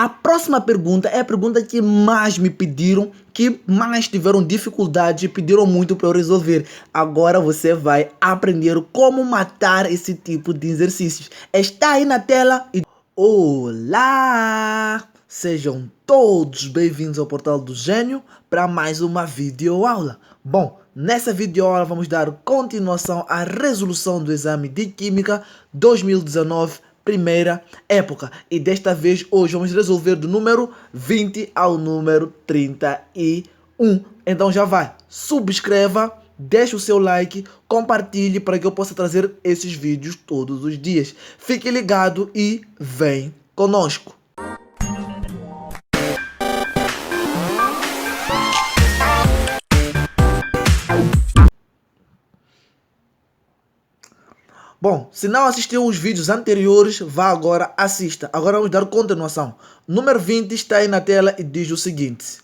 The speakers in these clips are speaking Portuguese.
A próxima pergunta é a pergunta que mais me pediram, que mais tiveram dificuldade e pediram muito para eu resolver. Agora você vai aprender como matar esse tipo de exercícios. Está aí na tela e... Olá! Sejam todos bem-vindos ao Portal do Gênio para mais uma videoaula. Bom, nessa videoaula vamos dar continuação à resolução do exame de Química 2019, primeira época. E desta vez, hoje, vamos resolver do número 20 ao número 31. Então já vai, subscreva, deixe o seu like, compartilhe para que eu possa trazer esses vídeos todos os dias. Fique ligado e vem conosco. Bom, se não assistiu os vídeos anteriores, vá agora, assista. Agora vamos dar continuação. Número 20 está aí na tela e diz o seguinte.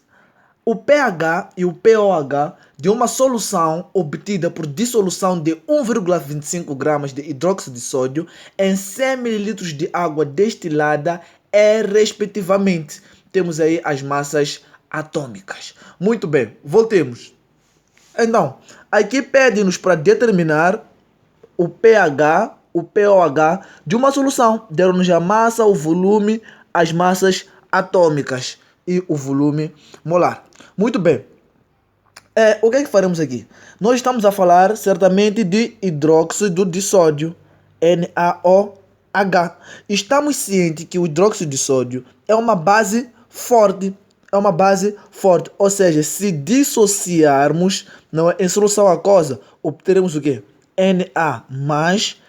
O pH e o pOH de uma solução obtida por dissolução de 1,25 gramas de hidróxido de sódio em 100 ml de água destilada é, respectivamente. Temos aí as massas atômicas. Muito bem, voltemos. Então, aqui pede-nos para determinar o pH, o pOH de uma solução. Deram-nos a massa, o volume, as massas atômicas e o volume molar. Muito bem. O que é que faremos aqui? Nós estamos a falar certamente de hidróxido de sódio, NaOH. Estamos cientes que o hidróxido de sódio é uma base forte. É uma base forte. Ou seja, se dissociarmos em solução aquosa, obteremos o quê? Na mais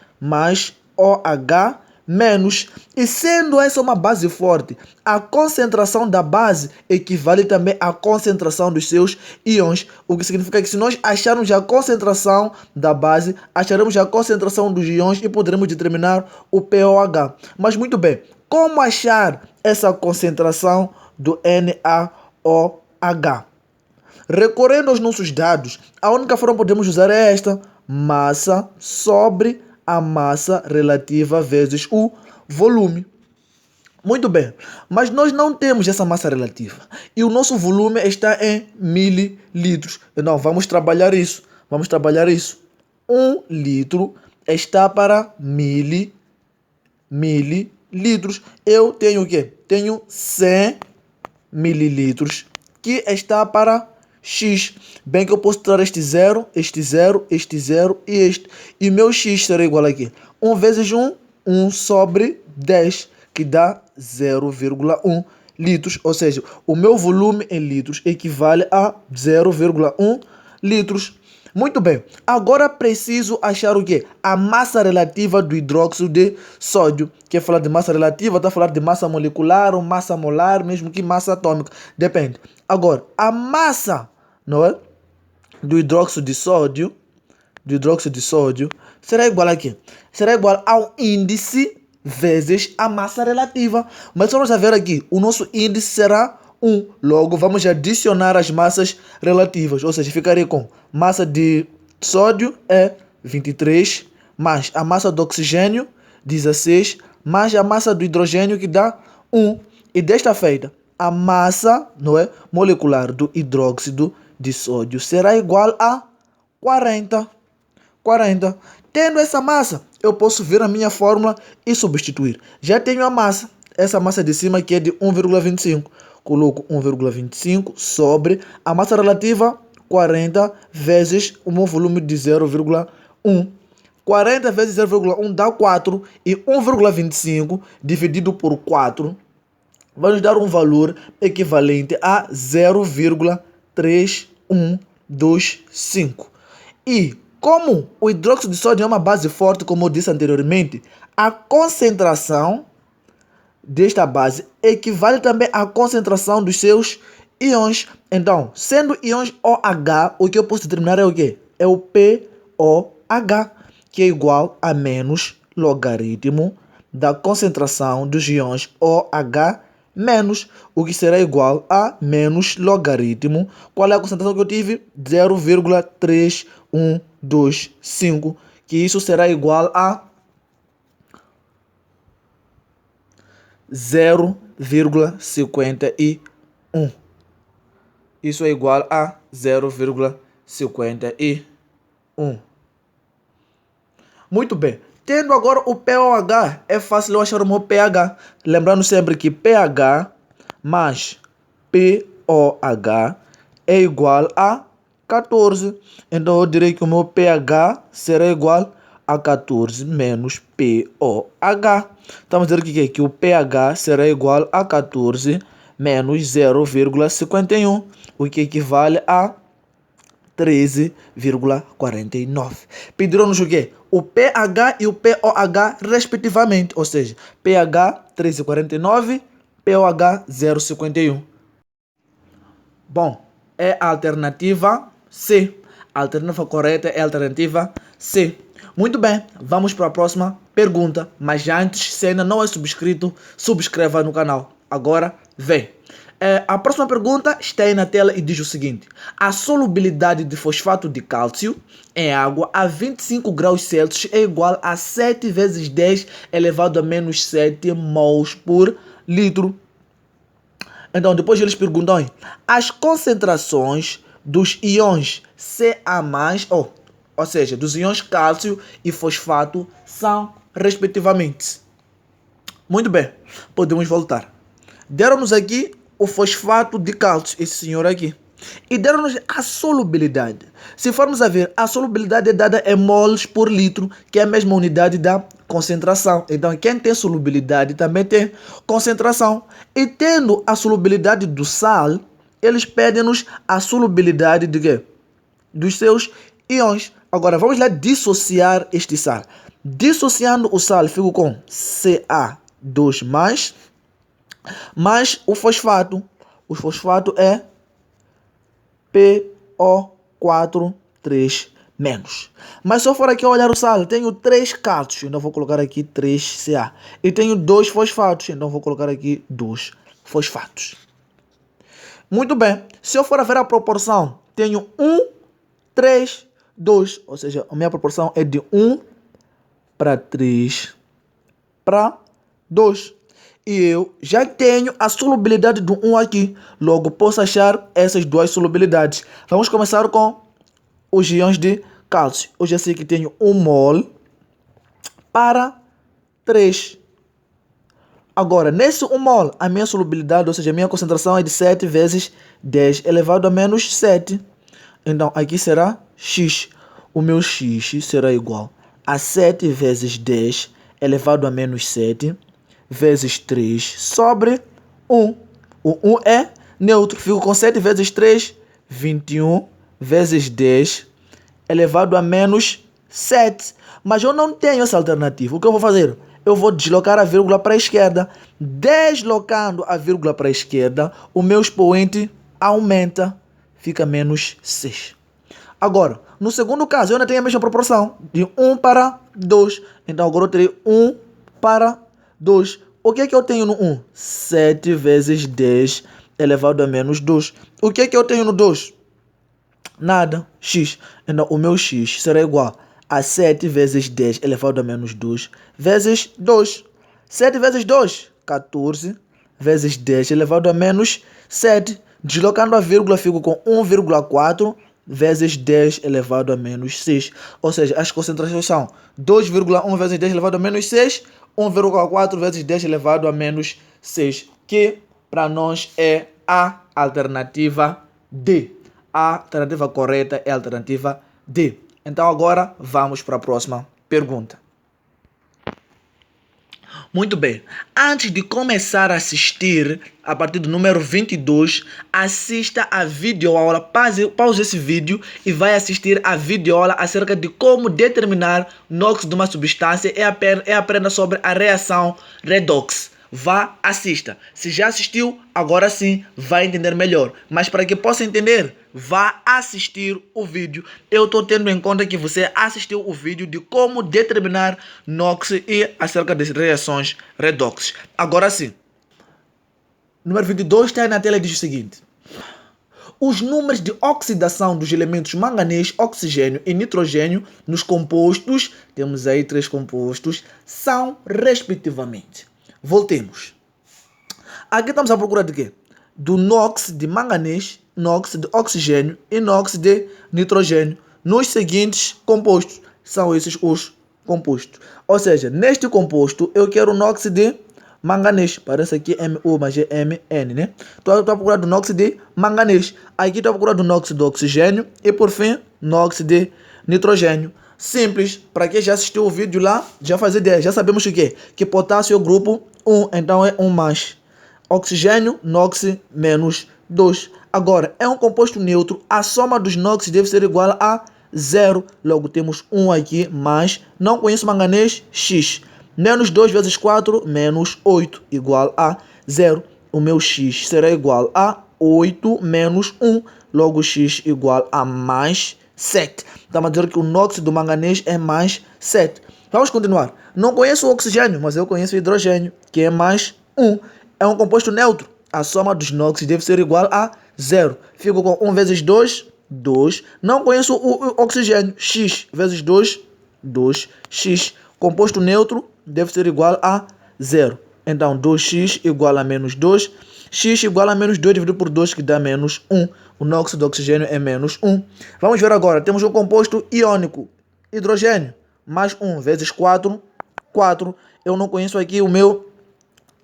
OH menos. E sendo essa uma base forte, a concentração da base equivale também à concentração dos seus íons. O que significa que se nós acharmos a concentração da base, acharemos a concentração dos íons e poderemos determinar o pOH. Mas muito bem, como achar essa concentração do NaOH? Recorrendo aos nossos dados, a única forma que podemos usar é esta: massa sobre a massa relativa vezes o volume. Muito bem, mas nós não temos essa massa relativa e o nosso volume está em mililitros. Então vamos trabalhar isso. 1 litro está para mililitros. Eu tenho o quê? Tenho 100 mililitros que está para X. Bem que eu posso tirar este 0, este 0, este 0 e este. E meu X será igual aqui. 1 vezes 1, 1 sobre 10, que dá 0,1 litros. Ou seja, o meu volume em litros equivale a 0,1 litros. Muito bem. Agora preciso achar o quê? A massa relativa do hidróxido de sódio. Quer falar de massa relativa? Está a falar de massa molecular ou massa molar, mesmo que massa atômica. Depende. Agora, a massa, não é, do hidróxido de sódio, será igual a quê? Será igual ao índice vezes a massa relativa. Mas vamos ver aqui, o nosso índice será 1. Logo, vamos adicionar as massas relativas. Ou seja, ficaria com massa de sódio é 23, mais a massa do oxigênio, 16, mais a massa do hidrogênio, que dá 1. E desta feita, a massa, não é, molecular do hidróxido de sódio será igual a 40. Tendo essa massa, eu posso ver a minha fórmula e substituir. Já tenho a massa, essa massa de cima que é de 1,25. Coloco 1,25 sobre a massa relativa, 40 vezes o meu volume de 0,1. 40 vezes 0,1 dá 4 e 1,25 dividido por 4 vai nos dar um valor equivalente a 0,3125. E como o hidróxido de sódio é uma base forte, como eu disse anteriormente, a concentração desta base equivale também à concentração dos seus íons. Então, sendo íons OH, o que eu posso determinar é o quê? É o pOH, que é igual a menos logaritmo da concentração dos íons OH menos, o que será igual a menos logaritmo. Qual é a concentração que eu tive? 0,3125, que isso será igual a 0,51. Isso é igual a 0,51. Muito bem. Tendo agora o pOH, é fácil eu achar o meu pH. Lembrando sempre que pH mais pOH é igual a 14. Então eu direi que o meu pH será igual a 14 menos pOH. Estamos a dizer que o pH será igual a 14 menos 0,51, o que equivale a 13,49. Pediram-nos o quê? O pH e o pOH respectivamente, ou seja, pH 13,49, pOH 0,51. Bom, é a alternativa C. A alternativa correta é a alternativa C. Muito bem, vamos para a próxima pergunta. Mas antes, se ainda não é subscrito, subscreva no canal. Agora, vem. A próxima pergunta está aí na tela e diz o seguinte: a solubilidade de fosfato de cálcio em água a 25 graus Celsius é igual a 7 vezes 10 elevado a menos 7 mols por litro. Então, depois eles perguntam as concentrações dos íons Ca+, ou seja, dos íons cálcio e fosfato são respectivamente. Muito bem, podemos voltar. Deram-nos aqui o fosfato de cálcio, esse senhor aqui. E deram-nos a solubilidade. Se formos a ver, a solubilidade é dada em mols por litro, que é a mesma unidade da concentração. Então, quem tem solubilidade também tem concentração. E tendo a solubilidade do sal, eles pedem-nos a solubilidade de quê? Dos seus íons. Agora, vamos lá dissociar este sal. Dissociando o sal, fico com Ca2+, mais o fosfato. O fosfato é PO4 3-. Mas se eu for aqui olhar o sal, tenho 3 cálcios, então vou colocar aqui 3Ca. E tenho 2 fosfatos, então vou colocar aqui 2 fosfatos. Muito bem, se eu for a ver a proporção, tenho 1, 3, 2. Ou seja, a minha proporção é de 1 para 3 para 2. E eu já tenho a solubilidade do 1 aqui. Logo, posso achar essas duas solubilidades. Vamos começar com os íons de cálcio. Eu já sei que tenho 1 mol para 3. Agora, nesse 1 mol, a minha solubilidade, ou seja, a minha concentração é de 7 vezes 10 elevado a menos 7. Então, aqui será X. O meu X será igual a 7 vezes 10 elevado a menos 7. Vezes 3 sobre 1. O 1 é neutro. Fico com 7 vezes 3, 21, vezes 10, elevado a menos 7. Mas eu não tenho essa alternativa. O que eu vou fazer? Eu vou deslocar a vírgula para a esquerda. Deslocando a vírgula para a esquerda, o meu expoente aumenta. Fica menos 6. Agora, no segundo caso, eu ainda tenho a mesma proporção. De 1 para 2. Então, agora eu terei 1 para 2. O que é que eu tenho no 1? 7 vezes 10 elevado a menos 2. O que é que eu tenho no 2? Nada. X. Então, o meu X será igual a 7 vezes 10 elevado a menos 2 vezes 2. 7 vezes 2, 14. Vezes 10 elevado a menos 7. Deslocando a vírgula, fico com 1,4 vezes 10 elevado a menos 6. Ou seja, as concentrações são 2,1 vezes 10 elevado a menos 6, 1,4 vezes 10 elevado a menos 6, que para nós é a alternativa D. A alternativa correta é a alternativa D. Então agora vamos para a próxima pergunta. Muito bem, antes de começar a assistir, a partir do número 22, assista a videoaula, pause esse vídeo e vai assistir a videoaula acerca de como determinar NOx de uma substância e aprenda sobre a reação redox. Vá, assista. Se já assistiu, agora sim vai entender melhor. Mas para que possa entender, vá assistir o vídeo. Eu estou tendo em conta que você assistiu o vídeo de como determinar NOx e acerca das reações redox. Agora sim. Número 22 está aí na tela e diz o seguinte: os números de oxidação dos elementos manganês, oxigênio e nitrogênio nos compostos, temos aí 3 compostos, são respectivamente. Voltemos. Aqui estamos à procura de quê? Do NOx de manganês, NOx de oxigênio e NOx de nitrogênio nos seguintes compostos. São esses os compostos. Ou seja, neste composto eu quero o NOx de manganês. Parece aqui MU, mas é MN, né? Estou à procura do NOx de manganês. Aqui estou à procura do NOx de oxigênio e por fim, NOx de nitrogênio. Simples, para quem já assistiu o vídeo lá, já faz ideia, já sabemos o que? Que potássio é o grupo 1, então é 1 mais. Oxigênio, NOx menos 2. Agora, é um composto neutro, a soma dos NOx deve ser igual a 0. Logo temos 1 aqui, mais, não conheço manganês, X. Menos 2 vezes 4, menos 8, igual a 0. O meu X será igual a 8 menos 1. Logo, X igual a mais 7. Estamos a dizer que o NOx do manganês é mais 7. Vamos continuar. Não conheço o oxigênio, mas eu conheço o hidrogênio, que é mais 1. É um composto neutro. A soma dos NOx deve ser igual a 0. Fico com 1 vezes 2, 2. Não conheço o oxigênio. X vezes 2, 2x. Composto neutro deve ser igual a 0. Então, 2x igual a menos 2. X igual a menos 2 dividido por 2, que dá menos 1. O NOx do oxigênio é menos 1. Vamos ver agora. Temos um composto iônico. Hidrogênio. Mais 1 vezes 4, 4. Eu não conheço aqui o meu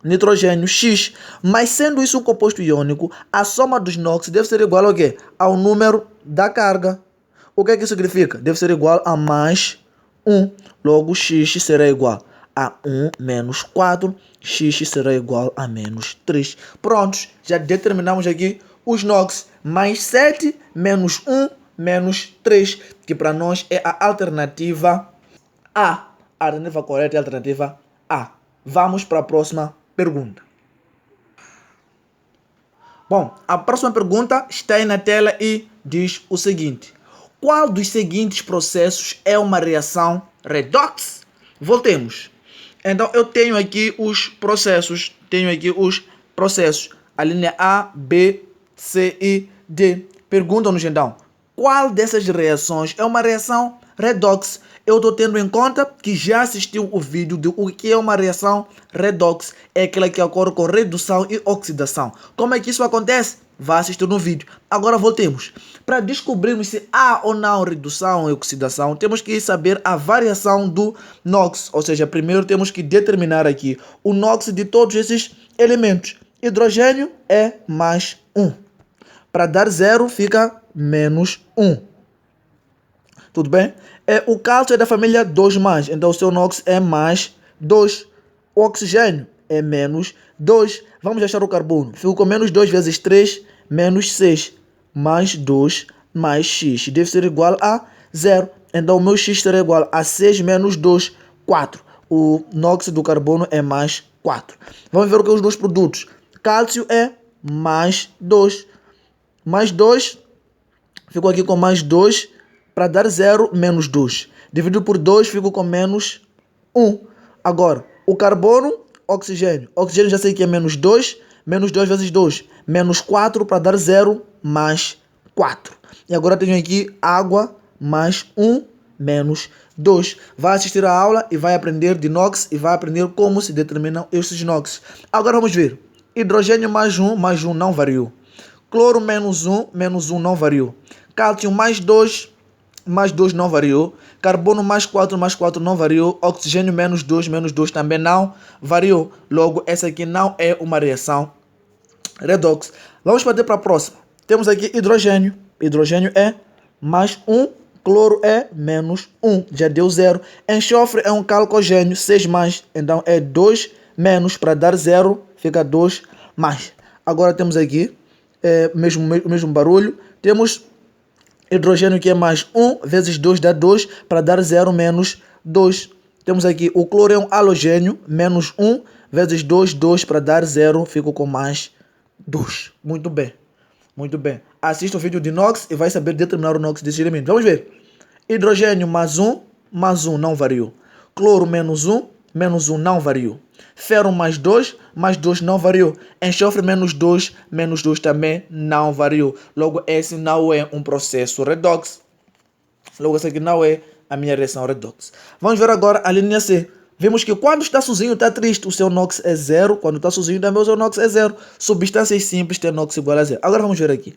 nitrogênio, X. Mas sendo isso um composto iônico, a soma dos NOx deve ser igual ao quê? Ao número da carga. O que é que isso significa? Deve ser igual a mais 1. Logo, X será igual a 1 menos 4. X será igual a menos 3. Prontos, já determinamos aqui os NOx. Mais 7 menos 1 menos 3, que para nós é a alternativa A. A alternativa correta é a alternativa A. Vamos para a próxima pergunta. Bom, a próxima pergunta está aí na tela e diz o seguinte: qual dos seguintes processos é uma reação redox? Voltemos. Então, eu tenho aqui os processos. A linha A, B, C e D. Perguntam-nos então, qual dessas reações é uma reação redox? Eu estou tendo em conta que já assistiu o vídeo de o que é uma reação redox. É aquela que ocorre com redução e oxidação. Como é que isso acontece? Vá assistir no vídeo. Agora voltemos. Para descobrirmos se há ou não redução e oxidação, temos que saber a variação do NOx. Ou seja, primeiro temos que determinar aqui o NOx de todos esses elementos. Hidrogênio é mais 1. Para dar 0 fica menos 1. Tudo bem? O cálcio é da família 2+, então o seu NOx é mais 2. O oxigênio é menos 2. Vamos achar o carbono. Fico com menos 2 vezes 3, menos 6. Mais 2, mais x. Deve ser igual a 0. Então o meu x será igual a 6 menos 2, 4. O NOx do carbono é mais 4. Vamos ver o que é os dois produtos. Cálcio é mais 2. Mais 2. Fico aqui com mais 2. Para dar 0, menos 2. Dividido por 2, fico com menos 1. Agora, o carbono, oxigênio. Oxigênio já sei que é menos 2. Menos 2 vezes 2. Menos 4 para dar 0, mais 4. E agora tenho aqui água, mais 1, menos 2. Vai assistir a aula e vai aprender de NOx e vai aprender como se determinam esses NOx. Agora vamos ver. Hidrogênio mais 1 não variou. Cloro menos 1 não variou. Cálcio mais 2 não variou. Carbono mais 4 não variou. Oxigênio menos 2 também não variou. Logo, essa aqui não é uma reação redox. Vamos partir para a próxima. Temos aqui hidrogênio. Hidrogênio é mais 1. Cloro é menos 1. Já deu 0. Enxofre é um calcogênio, 6+. Então é 2 menos para dar 0. Fica 2 mais. Agora temos aqui mesmo barulho. Temos hidrogênio que é mais 1 vezes 2 dá 2, para dar 0 menos 2. Temos aqui o cloro é um halogênio, menos 1 vezes 2, 2 para dar 0, fico com mais 2. Muito bem, muito bem. Assista o vídeo de NOx e vai saber determinar o NOx desse elemento. Vamos ver. Hidrogênio mais 1 não variou. Cloro menos 1 não variou. Ferro mais 2 não variou. Enxofre menos 2 também não variou. Logo, esse não é um processo redox. Logo, esse aqui não é a minha reação redox. Vamos ver agora a linha C. Vemos que quando está sozinho está triste, o seu NOx é zero. Quando está sozinho também o seu NOx é zero. Substâncias simples têm NOx igual a zero. Agora vamos ver aqui.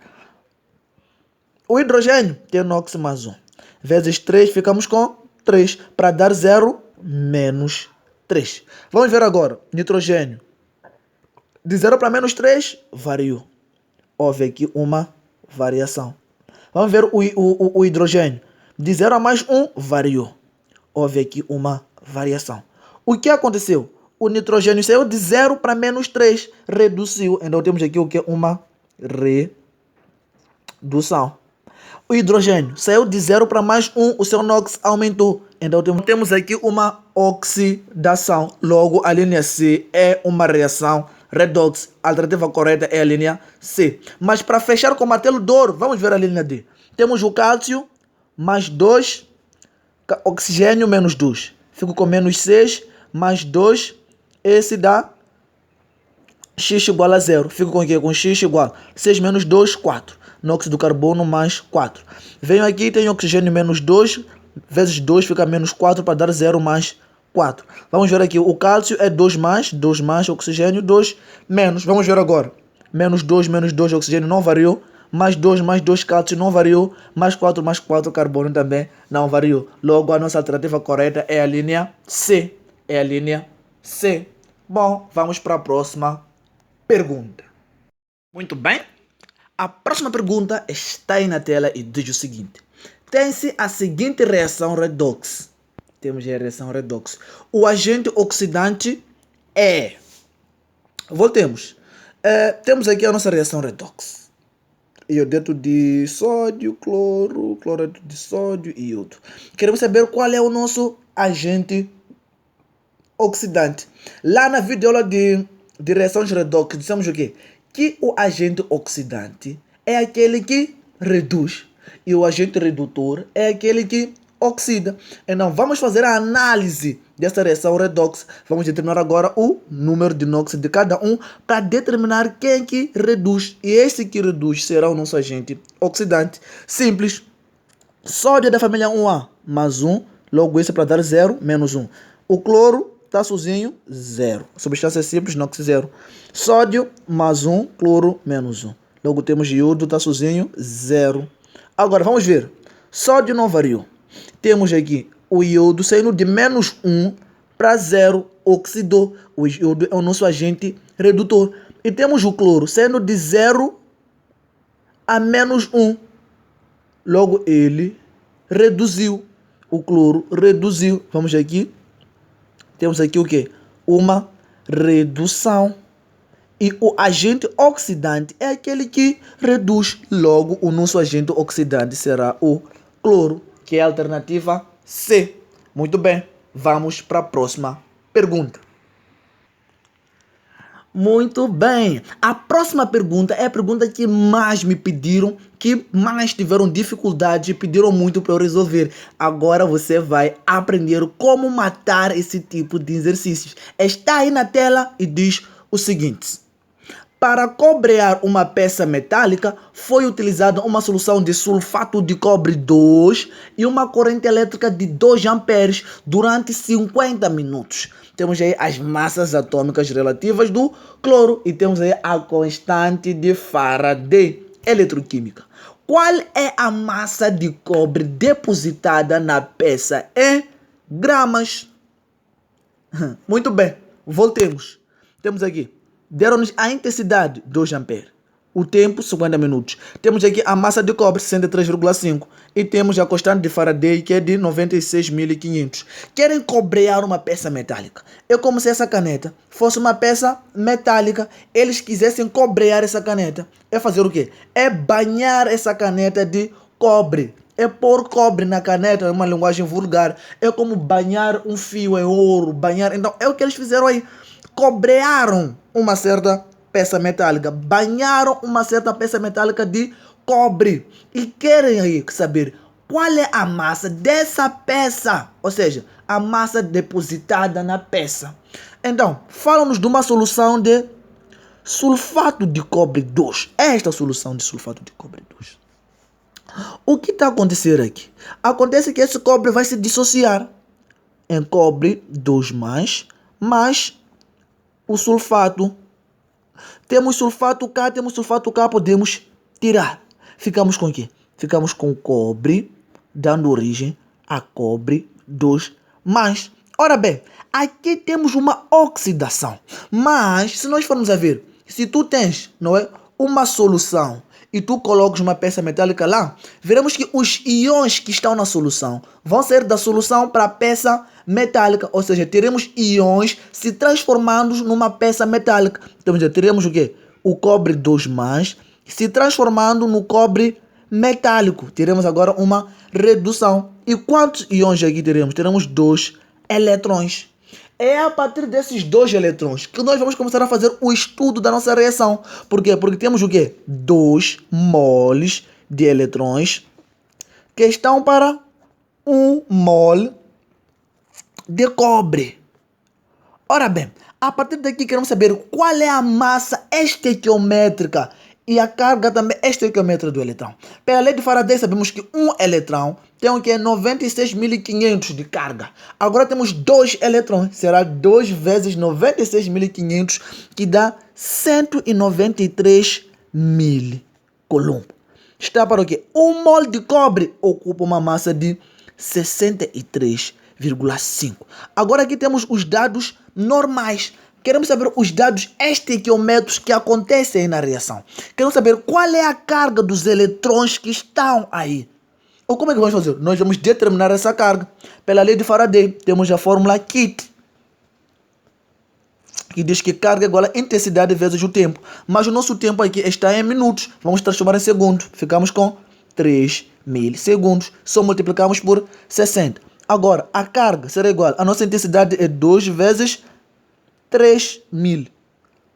O hidrogênio tem NOx mais 1. Vezes 3, ficamos com 3. Para dar 0, menos 3. Vamos ver agora. Nitrogênio. De 0 para menos 3, variou. Houve aqui uma variação. Vamos ver o hidrogênio. De 0 a mais 1, variou. Houve aqui uma variação. O que aconteceu? O nitrogênio saiu de 0 para menos 3. Reduziu. Então temos aqui o que? Uma redução. O hidrogênio saiu de 0 para mais 1. O seu NOx aumentou. Então temos aqui uma oxidação. Logo, a linha C é uma reação redox. A alternativa correta é a linha C. Mas para fechar com martelo de ouro, vamos ver a linha D. Temos o cálcio mais 2, oxigênio menos 2. Fico com menos 6 mais 2. Esse dá x igual a 0. Fico com o quê? Com x igual a 6 menos 2, 4. Nóxido de carbono mais 4. Venho aqui, tenho oxigênio menos 2. Vezes 2 fica menos 4 para dar 0 mais 4. Vamos ver aqui. O cálcio é 2 mais, oxigênio 2 menos. Vamos ver agora. Menos 2, oxigênio não variou. Mais 2, cálcio não variou. Mais 4, carbono também não variou. Logo, a nossa alternativa correta é a linha C. É a linha C. Bom, vamos para a próxima pergunta. Muito bem. A próxima pergunta está aí na tela e diz o seguinte. Tem-se a seguinte reação redox. Temos a reação redox. O agente oxidante é... Voltemos. Temos aqui a nossa reação redox. Iodeto de sódio, cloreto de sódio e iodo. Queremos saber qual é o nosso agente oxidante. Lá na videoaula de reações redox, dissemos o quê? Que o agente oxidante é aquele que reduz. E o agente redutor é aquele que oxida. Então, vamos fazer a análise dessa reação redox. Vamos determinar agora o número de NOx de cada um para determinar quem que reduz. E esse que reduz será o nosso agente oxidante. Simples. Sódio é da família 1A, mais 1. Logo, isso é para dar 0, menos 1. O cloro está sozinho, 0. Substância simples, NOx 0. Sódio, mais 1. Cloro, menos 1. Logo, temos iodo, está sozinho, 0. Agora, vamos ver. Sódio não variou. Temos aqui o iodo saindo de menos 1 para 0, oxidou. O iodo é o nosso agente redutor. E temos o cloro saindo de 0 a menos 1. Logo, ele reduziu. O cloro reduziu. Vamos aqui. Temos aqui o quê? Uma redução. E o agente oxidante é aquele que reduz. Logo, o nosso agente oxidante será o cloro, que é a alternativa C. Muito bem, vamos para a próxima pergunta. Muito bem, a próxima pergunta é a pergunta que mais me pediram, que mais tiveram dificuldade e pediram muito para eu resolver. Agora você vai aprender como matar esse tipo de exercícios. Está aí na tela e diz o seguinte. Para cobrear uma peça metálica, foi utilizada uma solução de sulfato de cobre 2 e uma corrente elétrica de 2 amperes durante 50 minutos. Temos aí as massas atômicas relativas do cloro e temos aí a constante de Faraday eletroquímica. Qual é a massa de cobre depositada na peça em gramas? Muito bem, voltemos. Temos aqui. Deram-nos a intensidade, 2 amperes. O tempo, 50 minutos. Temos aqui a massa de cobre, 63,5. E temos a constante de Faraday, que é de 96.500. Querem cobrear uma peça metálica. É como se essa caneta fosse uma peça metálica. Eles quisessem cobrear essa caneta. É fazer o quê? É banhar essa caneta de cobre. É pôr cobre na caneta, é uma linguagem vulgar. É como banhar um fio em ouro. Banhar. Então, é o que eles fizeram aí. Cobrearam uma certa peça metálica, banharam uma certa peça metálica de cobre e querem aí saber qual é a massa dessa peça, ou seja, a massa depositada na peça. Então, falam-nos de uma solução de sulfato de cobre 2. Esta solução de sulfato de cobre 2. O que está acontecendo aqui? Acontece que esse cobre vai se dissociar. em cobre 2 mais o sulfato. Temos sulfato K, podemos tirar. Ficamos com o quê? Ficamos com cobre, dando origem a cobre 2 mais. Ora bem, aqui temos uma oxidação. Mas, se nós formos a ver, se tu tens, não é, uma solução e tu colocas uma peça metálica lá, veremos que os íons que estão na solução vão sair da solução para a peça metálica. Ou seja, teremos íons se transformando numa peça metálica. Então, já teremos o quê? O cobre 2 mais se transformando no cobre metálico. Teremos agora uma redução. E quantos íons aqui teremos? Teremos 2 eletrões. É a partir desses 2 eletrões que nós vamos começar a fazer o estudo da nossa reação. Por quê? Porque temos o quê? 2 moles de eletrões que estão para 1 mol de cobre. Ora bem, a partir daqui queremos saber qual é a massa estequiométrica e a carga também estequiométrica do eletrão. Pela lei de Faraday sabemos que um eletrão tem o que? 96.500 de carga. Agora temos 2 eletrões, será 2 vezes 96.500 que dá 193.000 coulomb. Está para o quê? 1 mol de cobre ocupa uma massa de 63,5. Agora aqui temos os dados normais. Queremos saber os dados estequiométricos que acontecem aí na reação. Queremos saber qual é a carga dos eletrões que estão aí. Ou como é que vamos fazer? Nós vamos determinar essa carga. Pela lei de Faraday, temos a fórmula KIT, que diz que carga é igual a intensidade vezes o tempo. Mas o nosso tempo aqui está em minutos. Vamos transformar em segundos. Ficamos com 3.000 segundos. Só multiplicamos por 60. Agora, a carga será igual. A nossa intensidade é 2 vezes 3.000.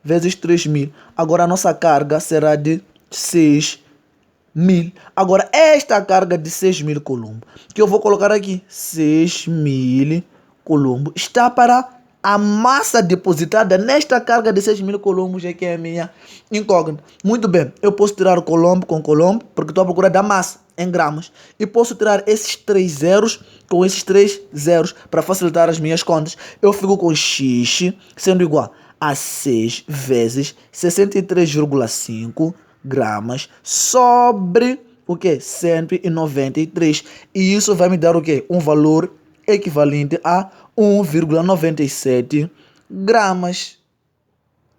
Vezes 3.000. Agora, a nossa carga será de 6.000. Agora, esta carga de 6.000 coulomb, que eu vou colocar aqui, 6.000 coulomb, está para a massa depositada nesta carga de 6.000 coulomb, já que é a minha incógnita. Muito bem, eu posso tirar o coulomb com coulomb, porque estou à procura da massa em gramas. E posso tirar esses 3 zeros com esses 3 zeros para facilitar as minhas contas. Eu fico com x sendo igual a 6 vezes 63,5 gramas sobre o que? 193. E isso vai me dar o que? Um valor equivalente a 1,97 gramas.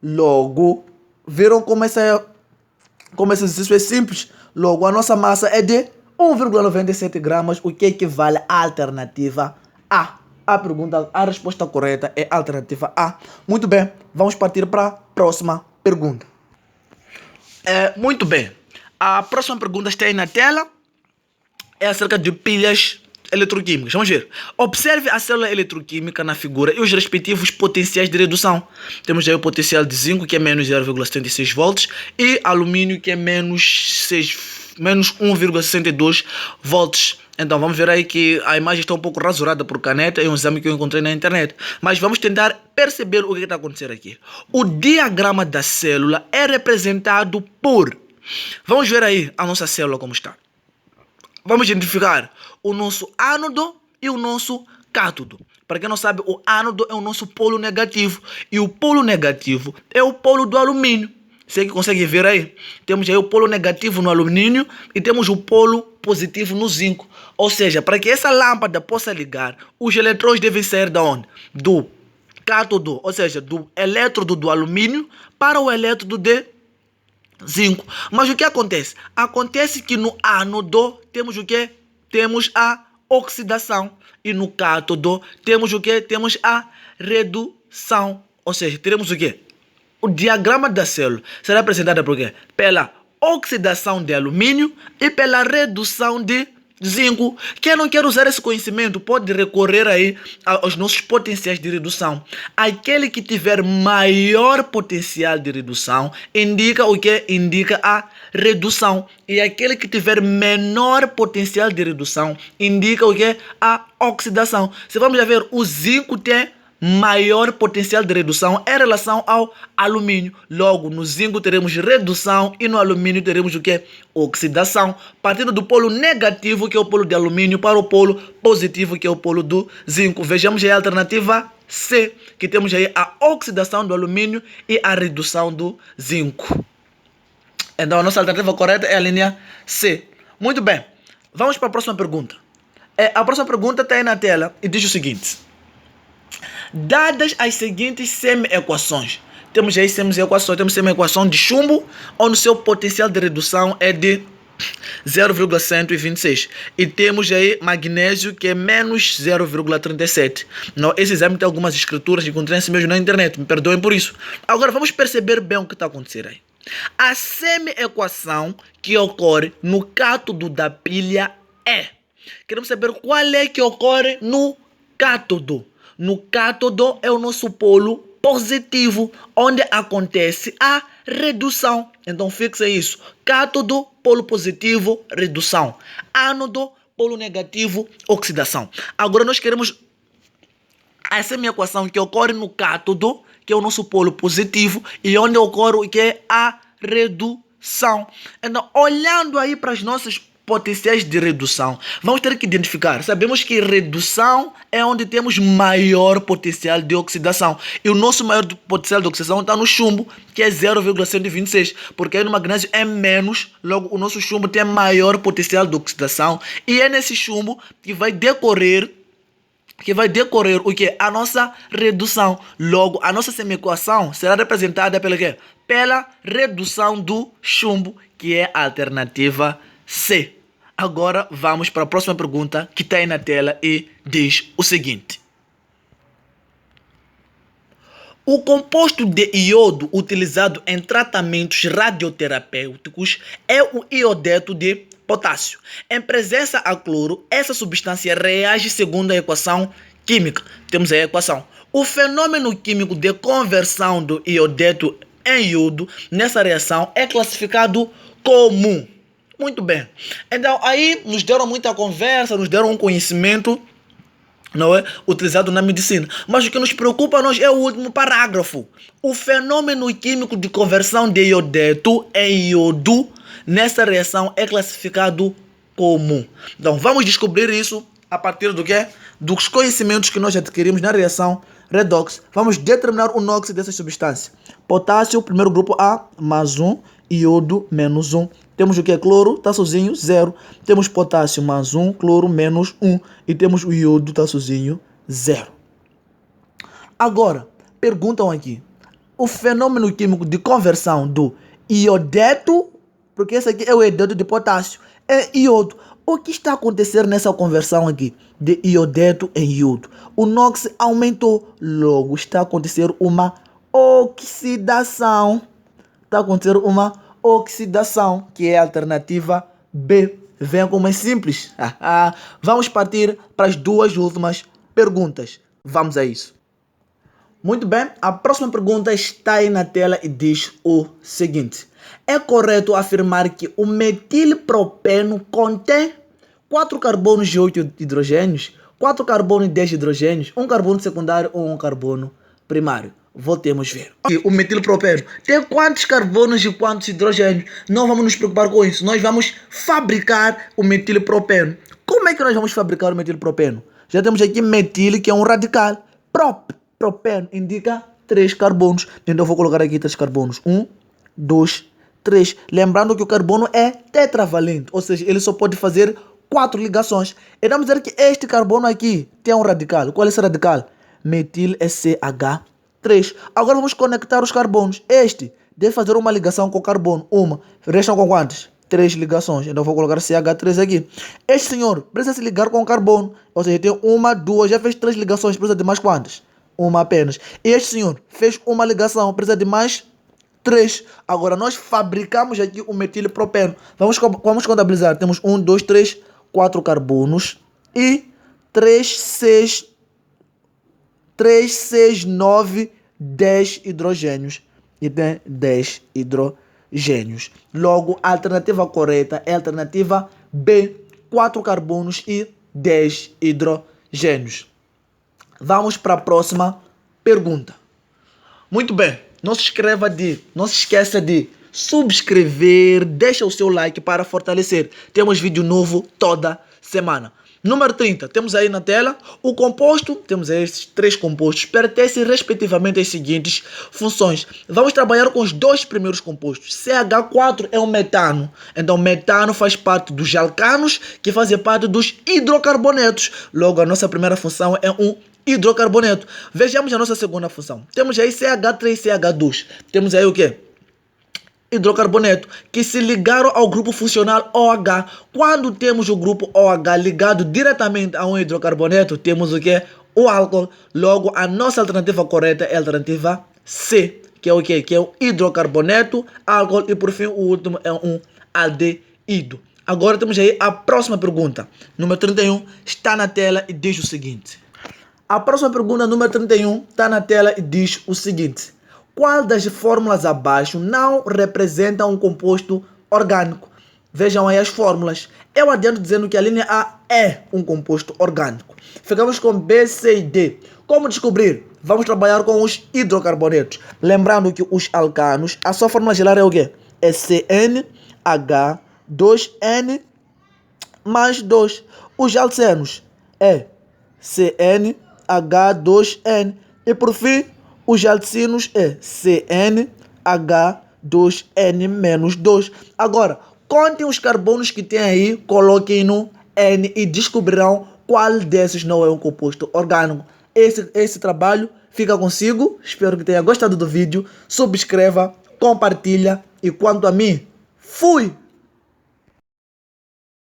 Logo, viram como esse exercício é simples? Logo, a nossa massa é de 1,97 gramas, o que equivale à alternativa A. A resposta correta é a alternativa A. Muito bem, vamos partir para a próxima pergunta. Muito bem, a próxima pergunta está aí na tela. É acerca de pilhas eletroquímicas. Vamos ver. Observe a célula eletroquímica na figura e os respectivos potenciais de redução. Temos aí o potencial de zinco, que é menos 0,76 volts, e alumínio, que é menos 1,62 volts. Então vamos ver aí que a imagem está um pouco rasurada por caneta, é um exame que eu encontrei na internet. Mas vamos tentar perceber o que está acontecendo aqui. O diagrama da célula é representado por... Vamos ver aí a nossa célula como está. Vamos identificar o nosso ánodo e o nosso cátodo. Para quem não sabe, o ánodo é o nosso polo negativo e o polo negativo é o polo do alumínio. Você que consegue ver aí? Temos aí o polo negativo no alumínio e temos o polo positivo no zinco. Ou seja, para que essa lâmpada possa ligar, os eletrões devem sair de onde? Do cátodo, ou seja, do elétrodo do alumínio para o elétrodo de zinco. Mas o que acontece? Acontece que no ánodo temos o que? Temos a oxidação. E no cátodo temos o que? Temos a redução. Ou seja, teremos o que? O diagrama da célula será apresentado por quê? Pela oxidação de alumínio e pela redução de zinco. Quem não quer usar esse conhecimento pode recorrer aí aos nossos potenciais de redução. Aquele que tiver maior potencial de redução indica o que? Indica a redução. E aquele que tiver menor potencial de redução indica o que? A oxidação. Se vamos ver, o zinco tem maior potencial de redução em relação ao alumínio. Logo, no zinco teremos redução e no alumínio teremos o que? Oxidação. Partindo do polo negativo, que é o polo de alumínio, para o polo positivo, que é o polo do zinco. Vejamos aí a alternativa C, que temos aí a oxidação do alumínio e a redução do zinco. Então a nossa alternativa correta é a linha C. Muito bem, vamos para a próxima pergunta. A próxima pergunta está aí na tela e diz o seguinte: dadas as seguintes semi-equações, temos aí semi-equações, temos semi-equação de chumbo, onde o seu potencial de redução é de 0,126 e temos aí magnésio, que é menos 0,37. Não, esse exame tem algumas escrituras que encontrei mesmo na internet, me perdoem por isso. Agora vamos perceber bem o que está acontecendo aí. A semi-equação que ocorre no cátodo da pilha é... Queremos saber qual é que ocorre no cátodo. No cátodo é o nosso polo positivo, onde acontece a redução. Então fixa isso. Cátodo, polo positivo, redução. Ánodo, polo negativo, oxidação. Agora nós queremos a semi-equação que ocorre no cátodo, que é o nosso polo positivo, e onde ocorre o que é a redução. Então, olhando aí para as nossas potenciais de redução, vamos ter que identificar. Sabemos que redução é onde temos maior potencial de oxidação. E o nosso maior potencial de oxidação está no chumbo, que é 0,126. Porque aí no magnésio é menos, logo o nosso chumbo tem maior potencial de oxidação. E é nesse chumbo que vai decorrer o que? A nossa redução. Logo, a nossa semi-equação será representada pela quê? Pela redução do chumbo, que é a alternativa C. Agora vamos para a próxima pergunta que está aí na tela e diz o seguinte: o composto de iodo utilizado em tratamentos radioterapêuticos é o iodeto de potássio. Em presença a cloro, essa substância reage segundo a equação química. Temos aí a equação. O fenômeno químico de conversão do iodeto em iodo nessa reação é classificado como... Muito bem. Então aí nos deram muita conversa, nos deram um conhecimento, não é, utilizado na medicina. Mas o que nos preocupa a nós é o último parágrafo. O fenômeno químico de conversão de iodeto em iodo nessa reação é classificado como... Então vamos descobrir isso a partir do quê? Dos conhecimentos que nós adquirimos na reação redox. Vamos determinar o NOx dessa substância. Potássio, primeiro grupo A, mais 1, iodo, menos 1. Temos o que? Cloro, está sozinho, 0. Temos potássio, mais 1, cloro, menos 1. E temos o iodo, está sozinho, 0. Agora, perguntam aqui. O fenômeno químico de conversão do iodeto, porque esse aqui é o iodeto de potássio, é iodo. O que está acontecendo nessa conversão aqui de iodeto em iodo? O NOx aumentou, logo está acontecendo uma oxidação. Está acontecendo uma oxidação, que é a alternativa B. Vem como é simples. Vamos partir para as duas últimas perguntas. Vamos a isso. Muito bem, a próxima pergunta está aí na tela e diz o seguinte: é correto afirmar que o metilpropeno contém 4 carbonos e 8 hidrogênios, 4 carbonos e 10 hidrogênios, um carbono secundário ou um carbono primário? Voltemos a ver. O metilpropeno tem quantos carbonos e quantos hidrogênios? Não vamos nos preocupar com isso. Nós vamos fabricar o metilpropeno. Como é que nós vamos fabricar o metilpropeno? Já temos aqui metil, que é um radical. Propeno indica 3 carbonos. Então eu vou colocar aqui 3 carbonos. 1, 2, 3. Lembrando que o carbono é tetravalente, ou seja, ele só pode fazer 4 ligações. E vamos dizer que este carbono aqui tem um radical. Qual é esse radical? Metil SH3. Agora vamos conectar os carbonos. Este deve fazer uma ligação com o carbono. Uma. Restam com quantas? 3 ligações. Então eu vou colocar CH3 aqui. Este senhor precisa se ligar com o carbono. Ou seja, tem 1, 2, já fez 3 ligações. Precisa de mais quantas? Uma apenas. E este senhor fez uma ligação. Precisa de mais 3. Agora nós fabricamos aqui o metilpropeno. Vamos contabilizar. Temos 1, 2, 3, 4 carbonos. E 3, 6, 9, 10 hidrogênios. E tem 10 hidrogênios. Logo, a alternativa correta é a alternativa B. 4 carbonos e 10 hidrogênios. Vamos para a próxima pergunta. Muito bem, não se esqueça de subscrever, deixa o seu like para fortalecer. Temos vídeo novo toda semana. Número 30, temos aí na tela o composto, temos aí esses 3 compostos, pertencem respectivamente às seguintes funções. Vamos trabalhar com os 2 primeiros compostos. CH4 é um metano, então metano faz parte dos alcanos, que fazem parte dos hidrocarbonetos. Logo, a nossa primeira função é um hidrocarboneto. Vejamos a nossa segunda função. Temos aí CH3 e CH2. Temos aí o quê? Hidrocarboneto, que se ligaram ao grupo funcional OH. Quando temos o grupo OH ligado diretamente a um hidrocarboneto, temos o que? O álcool. Logo, a nossa alternativa correta é a alternativa C, que é o que? Que é o hidrocarboneto, álcool e por fim o último é um aldeído. Agora temos aí a próxima pergunta. Número 31 está na tela e diz o seguinte. A próxima pergunta, número 31, está na tela e diz o seguinte. Qual das fórmulas abaixo não representa um composto orgânico? Vejam aí as fórmulas. Eu adianto dizendo que a linha A é um composto orgânico. Ficamos com B, C e D. Como descobrir? Vamos trabalhar com os hidrocarbonetos. Lembrando que os alcanos, a sua fórmula geral é o quê? É CnH2n mais 2. Os alcenos é CnH2n. E por fim, os alcinos é CnH2n-2. Agora, contem os carbonos que tem aí, coloquem no N e descobrirão qual desses não é um composto orgânico. Esse trabalho fica consigo. Espero que tenha gostado do vídeo. Subscreva, compartilha e quanto a mim, fui!